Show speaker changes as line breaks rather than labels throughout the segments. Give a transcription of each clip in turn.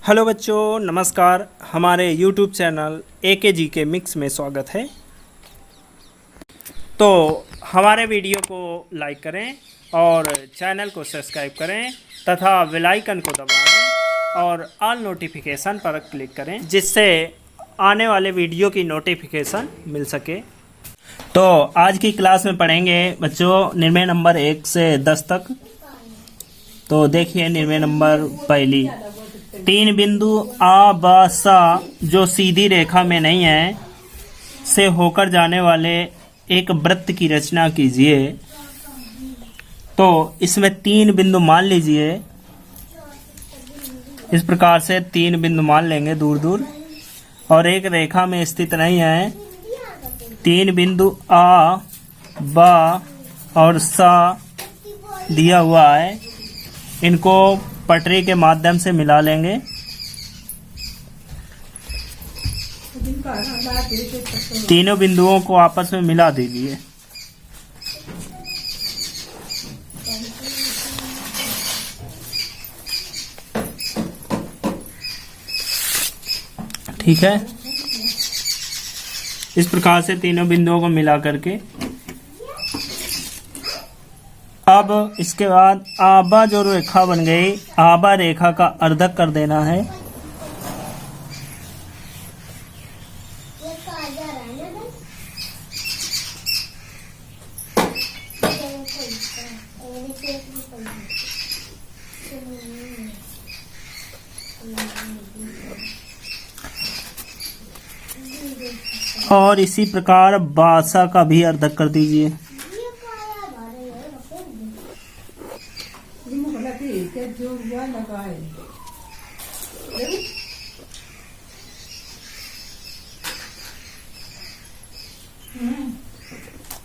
Hello बच्चों, नमस्कार। हमारे YouTube चैनल AKG के मिक्स में स्वागत है। तो हमारे वीडियो को लाइक करें और चैनल को सब्सक्राइब करें तथा बेल आइकन को दबाएं और ऑल नोटिफिकेशन पर क्लिक करें, जिससे आने वाले वीडियो की नोटिफिकेशन मिल सके। तो आज की क्लास में पढ़ेंगे बच्चों निर्णय नंबर 1 से 10 तक। तो देखिए निर्णय नंबर पहली, 3 बिंदु आ ब सा जो सीधी रेखा में नहीं है से होकर जाने वाले एक वृत्त की रचना कीजिए। तो इसमें 3 बिंदु मान लीजिए, इस प्रकार से 3 बिंदु मान लेंगे दूर दूर, और एक रेखा में स्थित नहीं है। 3 बिंदु आ ब और सा दिया हुआ है, इनको पटरी के माध्यम से मिला लेंगे। तीनों बिंदुओं को आपस में मिला दीजिए। ठीक है, इस प्रकार से तीनों बिंदुओं को मिला करके अब इसके बाद आबा जो रेखा बन गई, आबा रेखा का अर्धक कर देना है। और इसी प्रकार बासा का भी अर्धक कर दीजिए।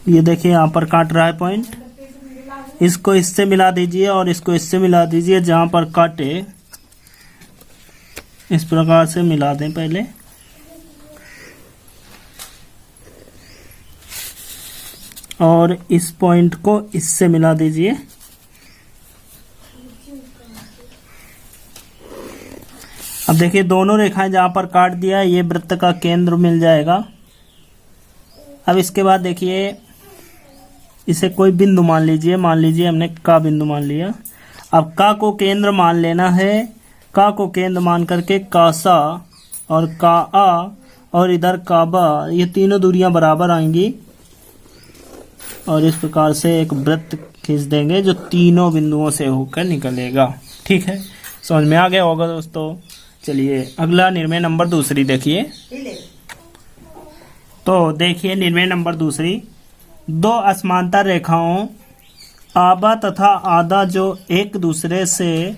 ये देखिए यहाँ पर काट रहा है पॉइंट, इसको इससे मिला दीजिए और इसको इससे मिला दीजिए। जहां पर काटे इस प्रकार से मिला दें पहले, और इस पॉइंट को इससे मिला दीजिए। अब देखिए दोनों रेखाएं जहां पर काट दिया, ये वृत्त का केंद्र मिल जाएगा। अब इसके बाद देखिए इसे कोई बिंदु मान लीजिए, हमने का बिंदु मान लिया। अब का को केंद्र मान लेना है। का को केंद्र मान करके कासा और का आ और इधर काबा, ये तीनों दूरियां बराबर आएंगी और इस प्रकार से एक वृत्त खींच देंगे जो तीनों बिंदुओं से होकर निकलेगा। ठीक है, समझ में आ गया होगा दोस्तों। चलिए अगला निर्णय नंबर दूसरी देखिए। तो देखिए निर्णय नंबर दूसरी, 2 असमांतर रेखाओं आबा तथा आदा जो एक दूसरे से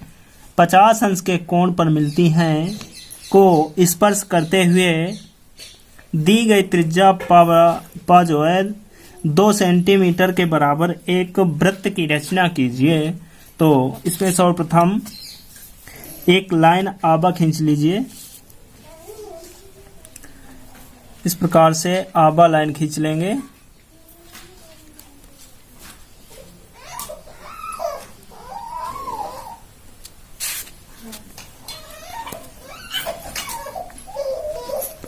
50 अंश के कोण पर मिलती हैं को स्पर्श करते हुए दी गई त्रिज्या पा जो है 2 सेंटीमीटर के बराबर एक वृत्त की रचना कीजिए। तो इसमें सर्वप्रथम एक लाइन आबा खींच लीजिए। इस प्रकार से आबा लाइन खींच लेंगे।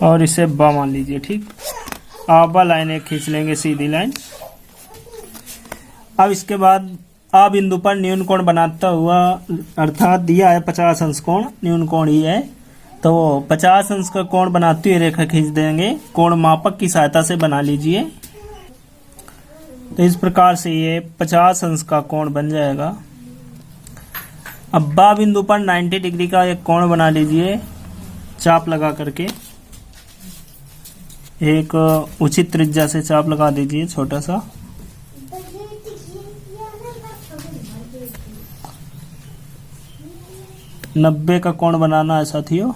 और इसे बा मान लीजिए। ठीक, आबा लाइन एक खींच लेंगे, सीधी लाइन। अब इसके बाद आ बिंदु पर न्यून कोण बनाता हुआ, अर्थात दिया है 50 अंश कोण, न्यून कोण ही है, तो 50 अंश का कोण बनाती हुई रेखा खींच देंगे। कोण मापक की सहायता से बना लीजिए। तो इस प्रकार से ये 50 अंश का कोण बन जाएगा। अब बा बिंदु पर 90 डिग्री का एक कोण बना लीजिए, चाप लगा करके। एक उचित त्रिज्या से चाप लगा दीजिए, छोटा सा। नब्बे का कोण बनाना है साथियों।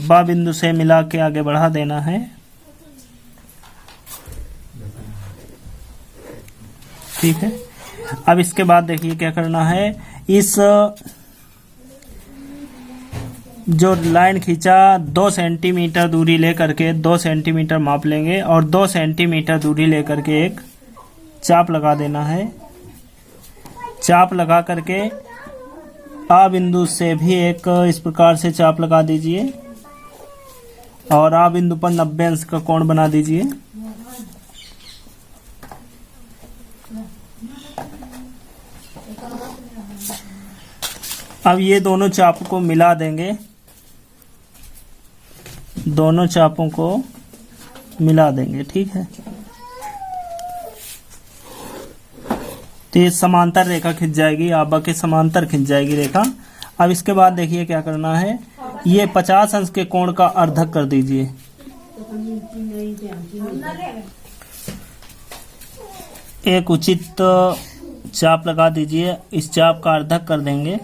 बा बिंदु से मिला के आगे बढ़ा देना है। ठीक है, अब इसके बाद देखिए क्या करना है। इस जो लाइन खींचा 2 सेंटीमीटर दूरी लेकर के 2 सेंटीमीटर माप लेंगे और 2 सेंटीमीटर दूरी लेकर के एक चाप लगा देना है। चाप लगा करके आ बिंदु से भी एक इस प्रकार से चाप लगा दीजिए और आ बिंदु पर 90 अंश का कोण बना दीजिए। अब ये दोनों चापों को मिला देंगे, दोनों चापों को मिला देंगे, ठीक है। तो ये समांतर रेखा खिंच जाएगी, आबा के समांतर खिंच जाएगी रेखा। अब इसके बाद देखिए क्या करना है, ये 50 अंश के कोण का अर्धक कर दीजिए। एक उचित चाप लगा दीजिए, इस चाप का अर्धक कर देंगे।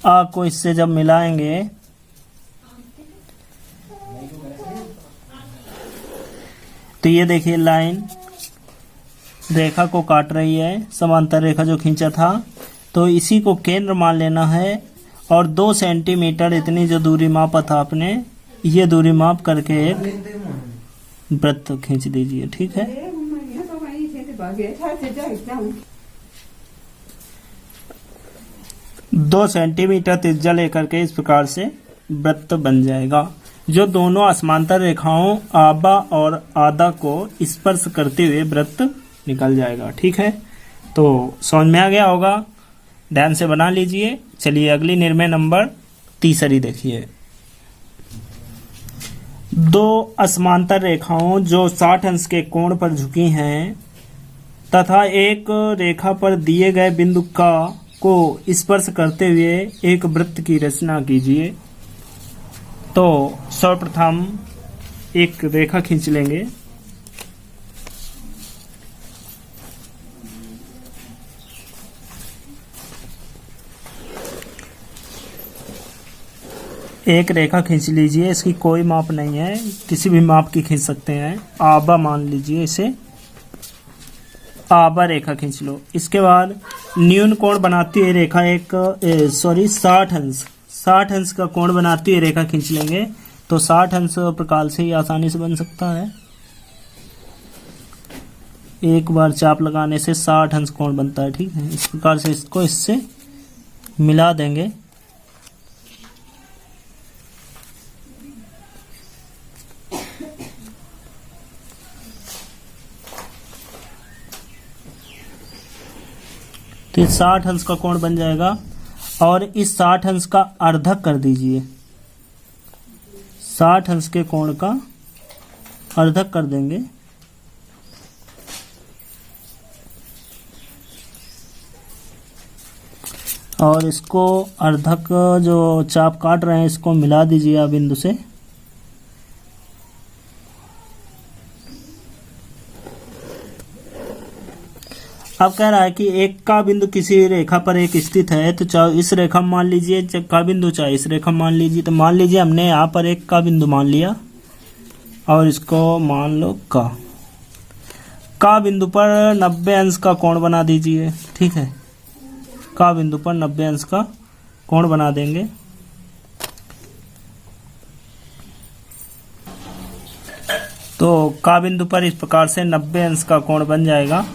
आ को इससे जब मिलाएंगे तो ये देखिए लाइन रेखा को काट रही है, समांतर रेखा जो खींचा था। तो इसी को केंद्र मान लेना है और 2 सेंटीमीटर इतनी जो दूरी मापा था आपने, ये दूरी माप करके एक वृत्त खींच दीजिए, ठीक है। 2 सेंटीमीटर त्रिज्या लेकर के इस प्रकार से वृत्त बन जाएगा, जो दोनों समांतर रेखाओं आबा और आदा को स्पर्श करते हुए वृत्त निकल जाएगा, ठीक है। तो समझ में आ गया होगा, ध्यान से बना लीजिए। चलिए अगली निर्णय नंबर तीसरी देखिए। 2 असमांतर रेखाओं जो 60 अंश के कोण पर झुकी हैं तथा एक रेखा पर दिए गए बिंदु का को स्पर्श करते हुए एक वृत्त की रचना कीजिए। तो सर्वप्रथम एक रेखा खींच लेंगे। एक रेखा खींच लीजिए, इसकी कोई माप नहीं है, किसी भी माप की खींच सकते हैं। आबा मान लीजिए इसे, आबा रेखा खींच लो। इसके बाद न्यून कोण बनाती हुई रेखा 60 अंश का कोण बनाती हुई रेखा खींच लेंगे। तो 60 अंश प्रकार से ही आसानी से बन सकता है, एक बार चाप लगाने से 60 अंश कोण बनता है, ठीक है। इस प्रकार से इसको इससे मिला देंगे। तो 60 अंश का कोण बन जाएगा और इस 60 अंश का अर्धक कर दीजिए। 60 अंश के कोण का अर्धक कर देंगे। और इसको अर्धक जो चाप काट रहे हैं इसको मिला दीजिए आप बिंदु से। अब कह रहा है कि एक का बिंदु किसी रेखा पर एक स्थित है, तो चाहे इस रेखा में मान लीजिए का बिंदु, चाहे इस रेखा में मान लीजिए। तो मान लीजिए हमने यहाँ पर एक का बिंदु मान लिया और इसको मान लो का बिंदु पर 90 अंश का कोण बना दीजिए, ठीक है। का बिंदु पर 90 अंश का कोण बना देंगे। तो का बिंदु पर इस प्रकार से 90 अंश का कोण बन जाएगा।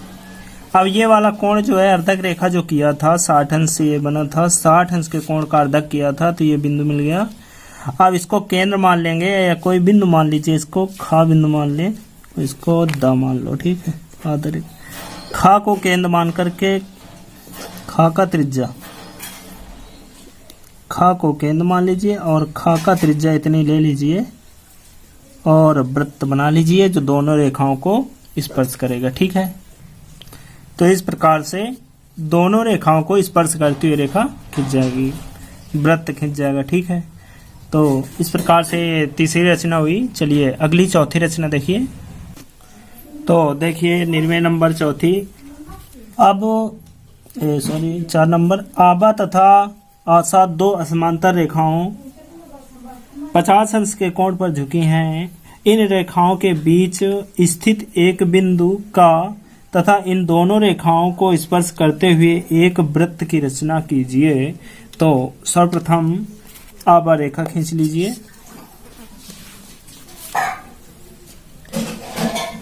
अब ये वाला कोण जो है अर्धक रेखा जो किया था 60 अंश से ये बना था, 60 अंश के कोण का अर्धक किया था, तो ये बिंदु मिल गया। अब इसको केंद्र मान लेंगे या कोई बिंदु मान लीजिए, इसको खा बिंदु मान ले, इसको द मान लो, ठीक है। आदर खा को केंद्र मान करके खा का त्रिज्या, खा को केंद्र मान लीजिए और खा का त्रिज्या इतनी ले लीजिए और वृत्त बना लीजिए जो दोनों रेखाओं को स्पर्श करेगा, ठीक है। तो इस प्रकार से दोनों रेखाओं को स्पर्श करती हुई रेखा खिंच जाएगी, वृत्त खिंच जाएगा, ठीक है। तो इस प्रकार से तीसरी रचना हुई। चलिए अगली चौथी रचना देखिए। तो देखिए निर्णय नंबर चौथी। अब 4 नंबर। आबा तथा आशा 2 असमांतर रेखाओं 50 अंश के कोण पर झुकी हैं। इन रेखाओं के बीच स्थित एक बिंदु का तथा इन दोनों रेखाओं को स्पर्श करते हुए एक वृत्त की रचना कीजिए। तो सर्वप्रथम आभा रेखा खींच लीजिए।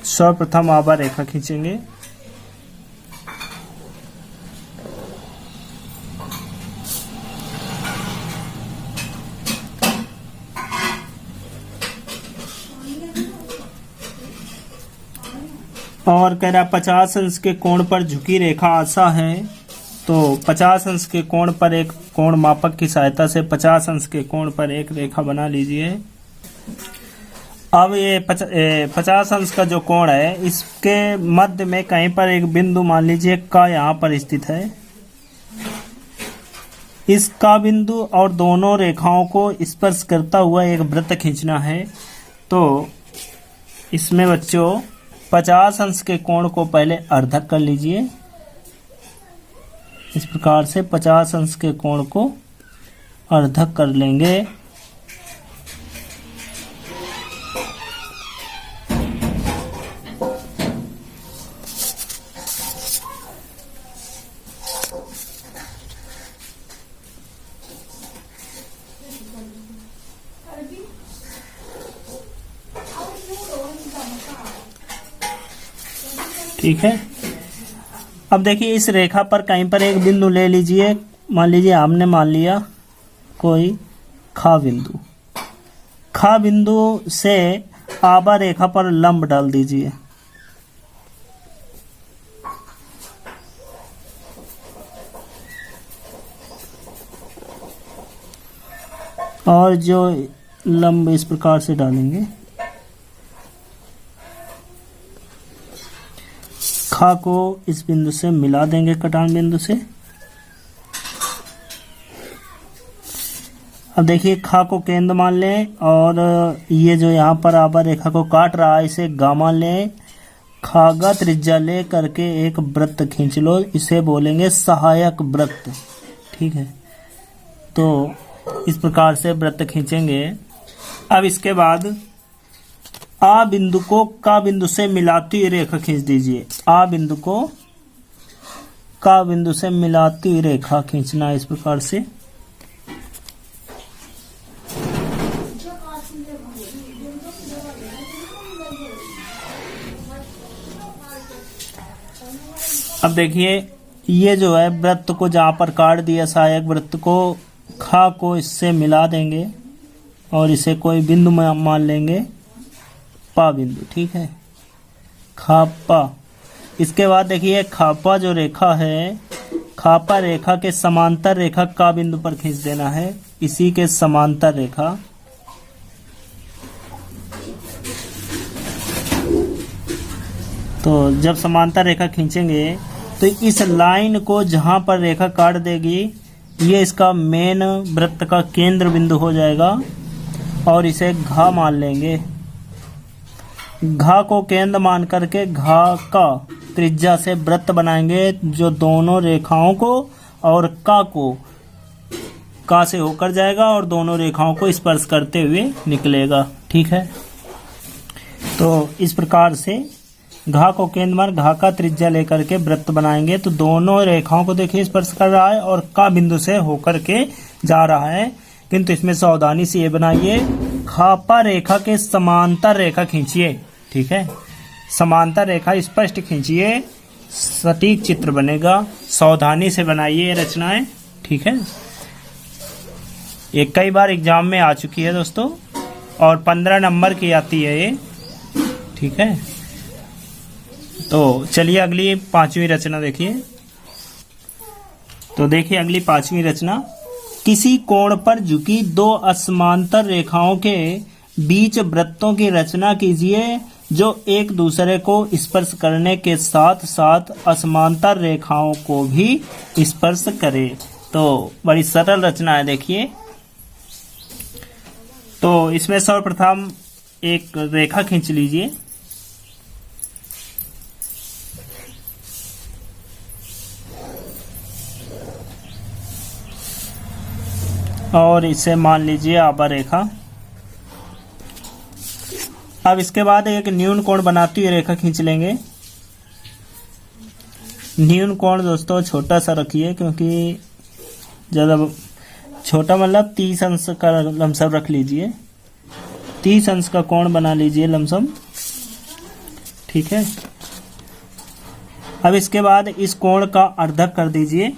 सर्वप्रथम आभा रेखा खींचेंगे। और कह रहा 50 अंश के कोण पर झुकी रेखा आशा है। तो 50 अंश के कोण पर एक कोण मापक की सहायता से 50 अंश के कोण पर एक रेखा बना लीजिए। अब ये 50 अंश का जो कोण है, इसके मध्य में कहीं पर एक बिंदु मान लीजिए का यहाँ पर स्थित है। इस का बिंदु और दोनों रेखाओं को स्पर्श करता हुआ एक वृत्त खींचना है। तो इसमें बच्चों 50 अंश के कोण को पहले अर्धक कर लीजिए। इस प्रकार से 50 अंश के कोण को अर्धक कर लेंगे। ठीक है। अब देखिए इस रेखा पर कहीं पर एक बिंदु ले लीजिए। मान लीजिए हमने मान लिया कोई खा बिंदु। खा बिंदु से आभा रेखा पर लंब डाल दीजिए। और जो लंब इस प्रकार से डालेंगे। खा को इस बिंदु से मिला देंगे कटान बिंदु से। अब देखिए खा को केंद्र मान लें और ये जो यहाँ पर आभा रेखा को काट रहा है इसे गा मान लें। खागा त्रिज्या ले करके एक वृत्त खींच लो, इसे बोलेंगे सहायक वृत्त। ठीक है, तो इस प्रकार से वृत्त खींचेंगे। अब इसके बाद आ बिंदु को का बिंदु से मिलाती हुई रेखा खींच दीजिए। आ बिंदु को का बिंदु से मिलाती हुई रेखा खींचना है इस प्रकार से। अब देखिए ये जो है वृत्त को जहां पर काट दिया सहायक वृत्त को, खा को इससे मिला देंगे और इसे कोई बिंदु मान लेंगे पा बिंदु। ठीक है, खापा। इसके बाद देखिए खापा जो रेखा है, खापा रेखा के समांतर रेखा का बिंदु पर खींच देना है। इसी के समांतर रेखा। तो जब समांतर रेखा खींचेंगे तो इस लाइन को जहां पर रेखा काट देगी ये इसका मेन वृत्त का केंद्र बिंदु हो जाएगा और इसे घा मान लेंगे। घा को केंद्र मान करके घा का त्रिज्या से वृत्त बनाएंगे जो दोनों रेखाओं को और का को का से होकर जाएगा और दोनों रेखाओं को स्पर्श करते हुए निकलेगा। ठीक है, तो इस प्रकार से घा को केंद्र मान घा का त्रिज्या लेकर के वृत्त बनाएंगे तो दोनों रेखाओं को देखिए स्पर्श कर रहा है और का बिंदु से होकर के जा रहा है। किंतु इसमें सावधानी से ये बनाइए, खापा रेखा के समांतर रेखा खींचिए। ठीक है, समांतर रेखा स्पष्ट खींचिए, सटीक चित्र बनेगा। सावधानी से बनाइए ये रचनाएं। ठीक है, ये कई बार एग्जाम में आ चुकी है दोस्तों और 15 नंबर की आती है ये। ठीक है, तो चलिए अगली 5वीं रचना देखिए। तो देखिए अगली 5वीं रचना, किसी कोण पर झुकी दो असमांतर रेखाओं के बीच वृत्तों की रचना कीजिए जो एक दूसरे को स्पर्श करने के साथ साथ असमांतर रेखाओं को भी स्पर्श करे। तो बड़ी सरल रचना है देखिए। तो इसमें सर्वप्रथम एक रेखा खींच लीजिए। और इसे मान लीजिए आभा रेखा। अब इसके बाद एक न्यून कोण बनाती हुई रेखा खींच लेंगे। न्यून कोण दोस्तों छोटा सा रखिए, क्योंकि ज़्यादा छोटा मतलब 30 अंश का लमसम रख लीजिए, 30 अंश का कोण बना लीजिए लमसम, ठीक है। अब इसके बाद इस कोण का अर्धक कर दीजिए।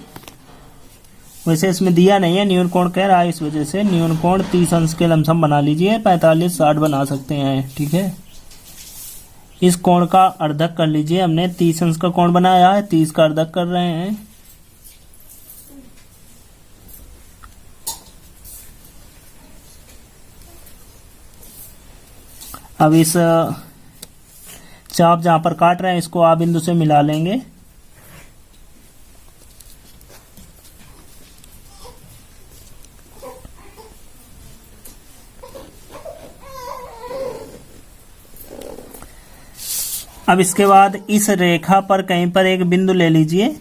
वैसे इसमें दिया नहीं है, न्यून कोण कह रहा है, इस वजह से न्यून कोण 30 अंश के लमसम बना लीजिए, 45-60 बना सकते हैं, ठीक है। इस कोण का अर्धक कर लीजिए, हमने 30 अंश का कोण बनाया है, 30 का अर्धक कर रहे हैं। अब इस चाप जहां पर काट रहे हैं इसको आ बिंदु से मिला लेंगे। अब इसके बाद इस रेखा पर कहीं पर एक बिंदु ले लीजिए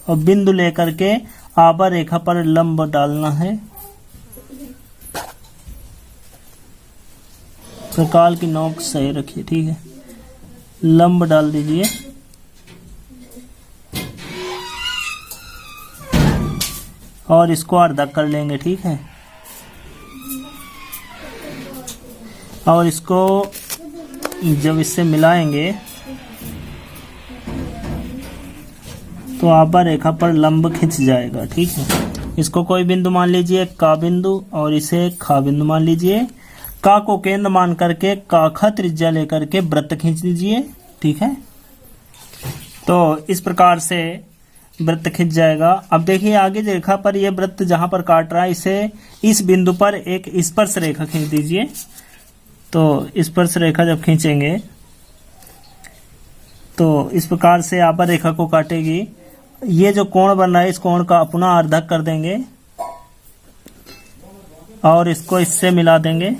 और बिंदु लेकर के आभा रेखा पर लंब डालना है। प्रकाल की नोक सही रखिए, ठीक है। लंब डाल दीजिए और इसको अर्धक कर लेंगे, ठीक है। और इसको जब इससे मिलाएंगे तो आभा रेखा पर लंब खिंच जाएगा, ठीक है। इसको कोई बिंदु मान लीजिए, का बिंदु, और इसे खा बिंदु मान लीजिए। का को केंद्र मान करके काखा त्रिज्या लेकर के वृत्त खींच दीजिए, ठीक है। तो इस प्रकार से वृत्त खिंच जाएगा। अब देखिए आगे रेखा पर यह वृत्त जहां पर काट रहा है, इसे इस बिंदु पर एक स्पर्श रेखा खींच दीजिए। तो स्पर्श रेखा जब खींचेंगे तो इस प्रकार से आभा रेखा को काटेगी। ये जो कोण बन रहा है इस कोण का अपना अर्धक कर देंगे और इसको इससे मिला देंगे।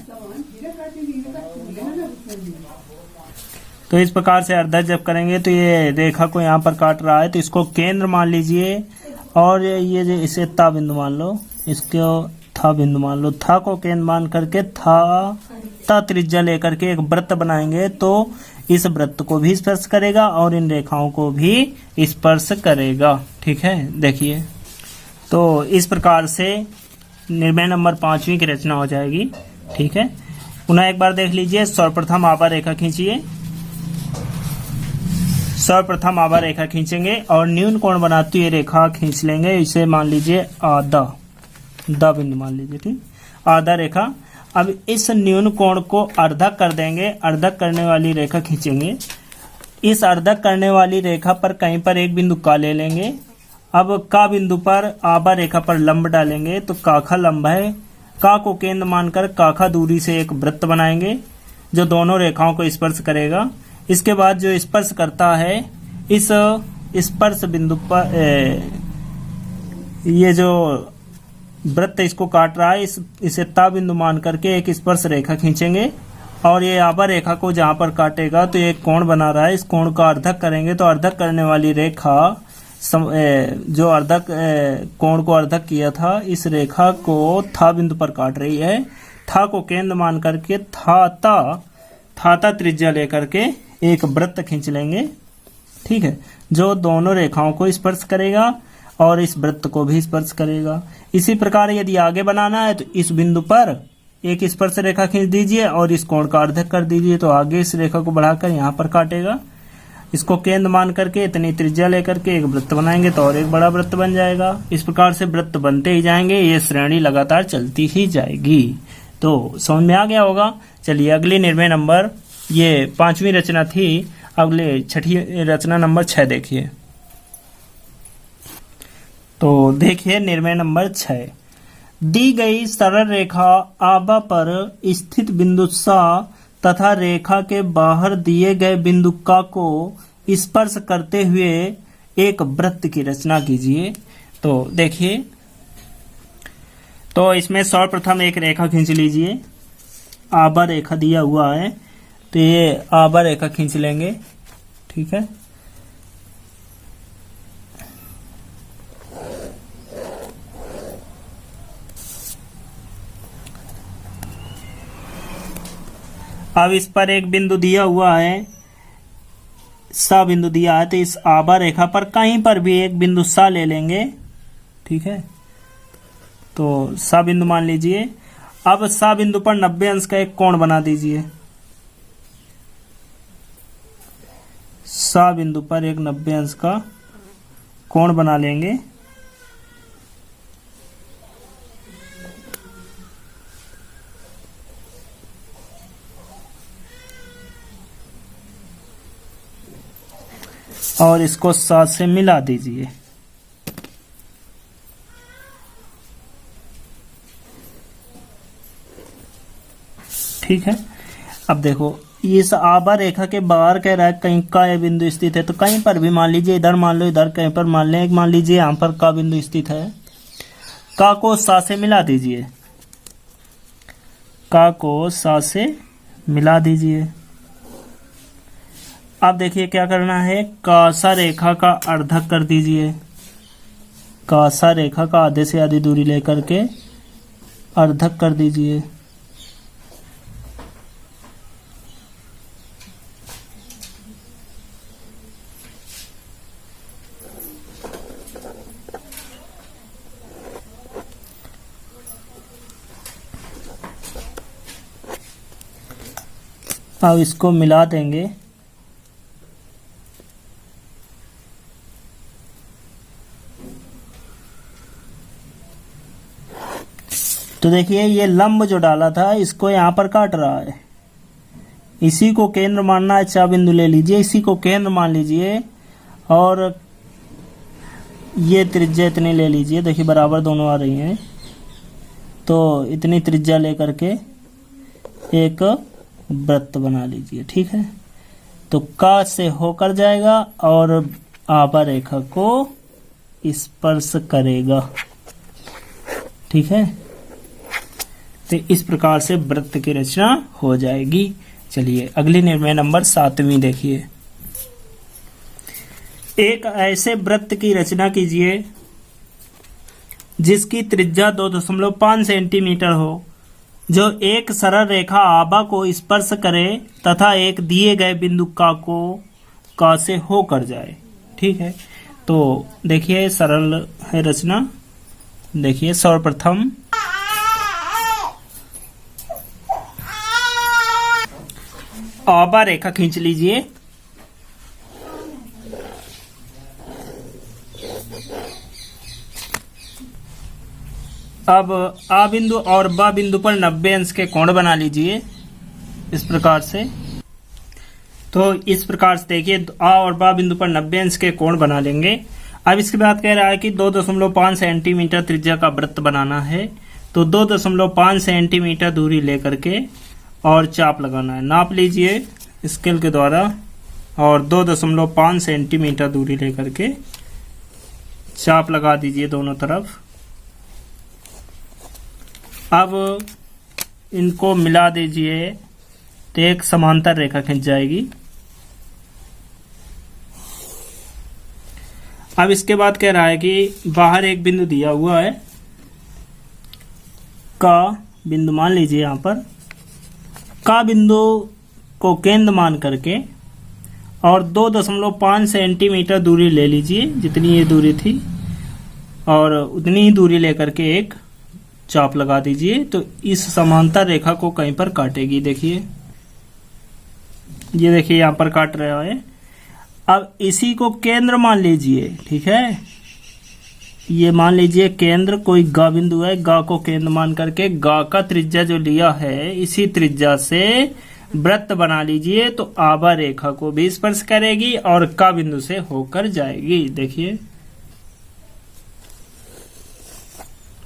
तो इस प्रकार से अर्धक जब करेंगे तो ये रेखा को यहाँ पर काट रहा है, तो इसको केंद्र मान लीजिए और ये जो इसे ता बिंदु मान लो, इसको था बिंदु मान लो। था को केंद्र मान करके ता त्रिज्या लेकर के एक वृत्त बनाएंगे तो इस वृत्त को भी स्पर्श करेगा और इन रेखाओं को भी स्पर्श करेगा, ठीक है। देखिए तो इस प्रकार से निर्णय नंबर 5वीं की रचना हो जाएगी, ठीक है। पुनः एक बार देख लीजिए। सर्वप्रथम आभा रेखा खींचिए, सर्वप्रथम आभा रेखा खींचेंगे और न्यून कोण बनाती हुई रेखा खींच लेंगे। इसे मान लीजिए आधा, दा बिंदु मान लीजिए, ठीक, आधा रेखा। अब इस न्यून कोण को अर्धक कर देंगे, अर्धक करने वाली रेखा खींचेंगे। इस अर्धक करने वाली रेखा पर कहीं पर एक बिंदु का ले लेंगे। अब का बिंदु पर आभा रेखा पर लंब डालेंगे तो काखा लंब है। का को केंद्र मानकर काखा दूरी से एक वृत्त बनाएंगे जो दोनों रेखाओं को स्पर्श करेगा। इसके बाद जो स्पर्श करता है इस स्पर्श बिंदु पर ये जो वृत्त इसको काट रहा है इसे ता बिंदु मान करके एक स्पर्श रेखा खींचेंगे और ये आभा रेखा को जहां पर काटेगा तो एक कोण बना रहा है, इस कोण का अर्धक करेंगे तो अर्धक करने वाली रेखा जो अर्धक कोण को अर्धक किया था इस रेखा को था बिंदु पर काट रही है। था को केंद्र मान करके था त्रिज्या लेकर के एक वृत्त खींच लेंगे, ठीक है, जो दोनों रेखाओं को स्पर्श करेगा और इस वृत्त को भी स्पर्श करेगा। इसी प्रकार यदि आगे बनाना है तो इस बिंदु पर एक स्पर्श रेखा खींच दीजिए और इस कोण का अर्धक कर दीजिए तो आगे इस रेखा को बढ़ाकर यहाँ पर काटेगा। इसको केंद्र मान करके इतनी त्रिज्या लेकर के एक वृत्त बनाएंगे तो और एक बड़ा वृत्त बन जाएगा। इस प्रकार से वृत्त बनते ही जाएंगे, ये श्रेणी लगातार चलती ही जाएगी। तो समझ में आ गया होगा। चलिए अगली निर्णय नंबर, ये 5वीं रचना थी, अगले छठी रचना नंबर 6 देखिए। तो देखिए निर्णय नंबर 6, दी गई सरल रेखा आभा पर स्थित बिंदु सा तथा रेखा के बाहर दिए गए बिंदु का को स्पर्श करते हुए एक वृत्त की रचना कीजिए। तो देखिए, तो इसमें सर्वप्रथम एक रेखा खींच लीजिए। आभा रेखा दिया हुआ है तो ये आभा रेखा खींच लेंगे, ठीक है। अब इस पर एक बिंदु दिया हुआ है सा बिंदु दिया है तो इस आभा रेखा पर कहीं पर भी एक बिंदु सा ले लेंगे। ठीक है, तो सा बिंदु मान लीजिए। अब सा बिंदु पर 90 अंश का एक कोण बना दीजिए। सा बिंदु पर एक 90 अंश का कोण बना लेंगे। और इसको 7 से मिला दीजिए। ठीक है, अब देखो इस आभा रेखा के बाहर कह रहा है कहीं का यह बिंदु स्थित है, तो कहीं पर भी मान लीजिए, इधर मान लो, इधर कहीं पर मान लें। मान लीजिए यहां पर का बिंदु स्थित है, का को 7 से मिला दीजिए। का को 7 से मिला दीजिए। अब देखिए क्या करना है, कासा रेखा का अर्धक कर दीजिए। कासा रेखा का आधे से आधी दूरी लेकर के अर्धक कर दीजिए। अब इसको मिला देंगे। तो देखिए ये लंब जो डाला था इसको यहां पर काट रहा है। इसी को केंद्र मानना है। 4 बिंदु ले लीजिए, इसी को केंद्र मान लीजिए और ये त्रिज्या इतनी ले लीजिए। देखिए बराबर दोनों आ रही हैं, तो इतनी त्रिज्या लेकर के एक वृत्त बना लीजिए। ठीक है, तो का से होकर जाएगा और आभा रेखा को स्पर्श करेगा। ठीक है, तो इस प्रकार से वृत्त की रचना हो जाएगी। चलिए अगली निर्णय नंबर 7वीं देखिए। एक ऐसे वृत्त की रचना कीजिए जिसकी त्रिज्या 2.5 सेंटीमीटर हो, जो एक सरल रेखा आभा को स्पर्श करे तथा एक दिए गए बिंदु का से होकर जाए। ठीक है, तो देखिए सरल है रचना। देखिए सर्वप्रथम आभा रेखा खींच लीजिए। अब आ बिंदु और बा बिंदु पर 90 अंश के कोण बना लीजिए इस प्रकार से। तो इस प्रकार से देखिए आ और बा बिंदु पर 90 अंश के कोण बना लेंगे। अब इसके बाद कह रहा है कि 2.5 सेंटीमीटर त्रिज्या का वृत्त बनाना है, तो 2.5 सेंटीमीटर दूरी लेकर के और चाप लगाना है। नाप लीजिए स्केल के द्वारा और 2.5 सेंटीमीटर दूरी लेकर के चाप लगा दीजिए दोनों तरफ। अब इनको मिला दीजिए तो एक समांतर रेखा खींच जाएगी। अब इसके बाद कह रहा है कि बाहर एक बिंदु दिया हुआ है, का बिंदु मान लीजिए। यहां पर का बिंदु को केंद्र मान करके और 2.5 सेंटीमीटर दूरी ले लीजिए, जितनी ये दूरी थी, और उतनी ही दूरी लेकर के एक चाप लगा दीजिए। तो इस समांतर रेखा को कहीं पर काटेगी। देखिए ये देखिए यहां पर काट रहा है। अब इसी को केंद्र मान लीजिए। ठीक है, ये मान लीजिए केंद्र कोई गा बिंदु है, गा को केंद्र मान करके गा का त्रिज्या जो लिया है इसी त्रिज्या से वृत्त बना लीजिए। तो आभा रेखा को भी स्पर्श करेगी और का बिंदु से होकर जाएगी। देखिए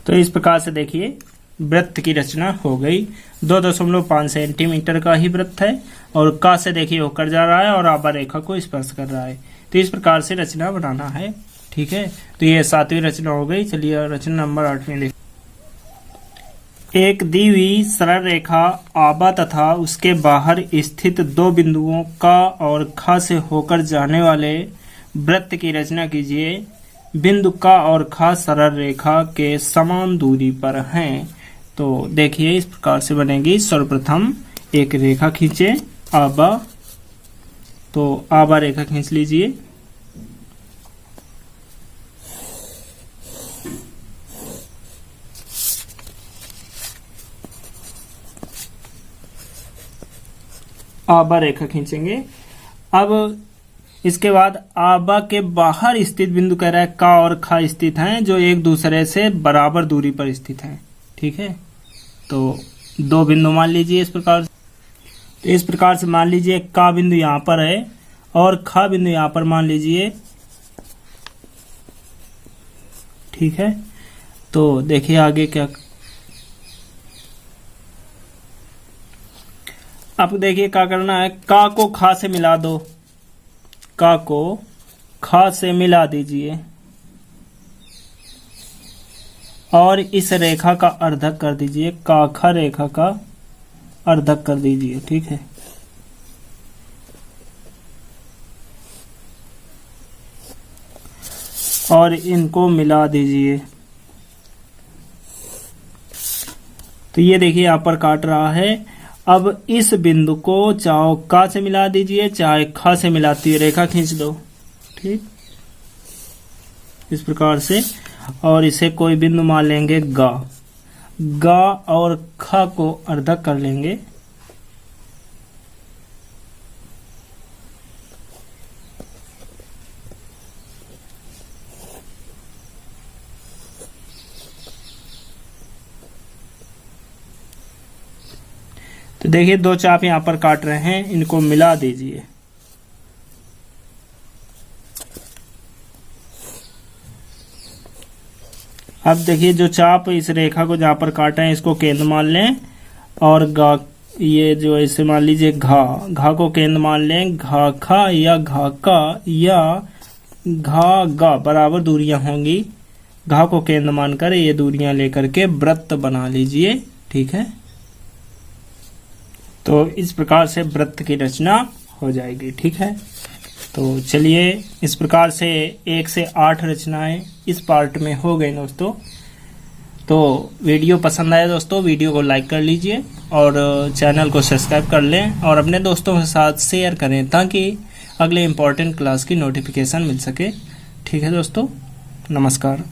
तो इस प्रकार से देखिए वृत्त की रचना हो गई। 2.5 सेंटीमीटर का ही वृत्त है और का से देखिए होकर जा रहा है और आभा रेखा को स्पर्श कर रहा है। तो इस प्रकार से रचना बनाना है। ठीक है, तो ये 7वीं रचना हो गई। चलिए रचना नंबर 8वीं देखिए। एक दी हुई सरल रेखा आभा तथा उसके बाहर स्थित 2 बिंदुओं का और खा से होकर जाने वाले वृत्त की रचना कीजिए। बिंदु का और खा सरल रेखा के समान दूरी पर हैं। तो देखिए इस प्रकार से बनेगी। सर्वप्रथम एक रेखा खींचे आभा तो आभा रेखा खींच लीजिए। आभा रेखा खींचेंगे। अब इसके बाद आभा के बाहर स्थित बिंदु कह रहा है का और खा स्थित हैं, जो एक दूसरे से बराबर दूरी पर स्थित हैं। ठीक है, तो दो बिंदु मान लीजिए इस प्रकार से। तो इस प्रकार से मान लीजिए का बिंदु यहाँ पर है और खा बिंदु यहाँ पर मान लीजिए। ठीक है, तो देखिए आगे क्या। अब देखिए क्या करना है, का को खा से मिला दो, का को खा से मिला दीजिए और इस रेखा का अर्धक कर दीजिए, का खा रेखा का अर्धक कर दीजिए। ठीक है, और इनको मिला दीजिए। तो ये देखिए यहाँ पर काट रहा है। अब इस बिंदु को चाहे का से मिला दीजिए चाहे खा से मिलाती हुई रेखा खींच दो। ठीक, इस प्रकार से, और इसे कोई बिंदु मान लेंगे गा। गा और खा को अर्धक कर लेंगे। तो देखिए दो चाप यहाँ पर काट रहे हैं, इनको मिला दीजिए। अब देखिए जो चाप इस रेखा को जहाँ पर काटे हैं इसको केंद्र मान लें, और गा ये जो ऐसे मान लीजिए घा को केंद्र मान लें। घा खा या घा का या घा गा बराबर दूरियां होंगी। घा को केंद्र मानकर ये दूरियां लेकर के वृत्त बना लीजिए। ठीक है, तो इस प्रकार से वृत्त की रचना हो जाएगी। ठीक है, तो चलिए इस प्रकार से 1 से 8 रचनाएं इस पार्ट में हो गई दोस्तों। तो वीडियो पसंद आया दोस्तों, वीडियो को लाइक कर लीजिए और चैनल को सब्सक्राइब कर लें और अपने दोस्तों के साथ शेयर करें ताकि अगले इम्पोर्टेंट क्लास की नोटिफिकेशन मिल सके। ठीक है दोस्तों, नमस्कार।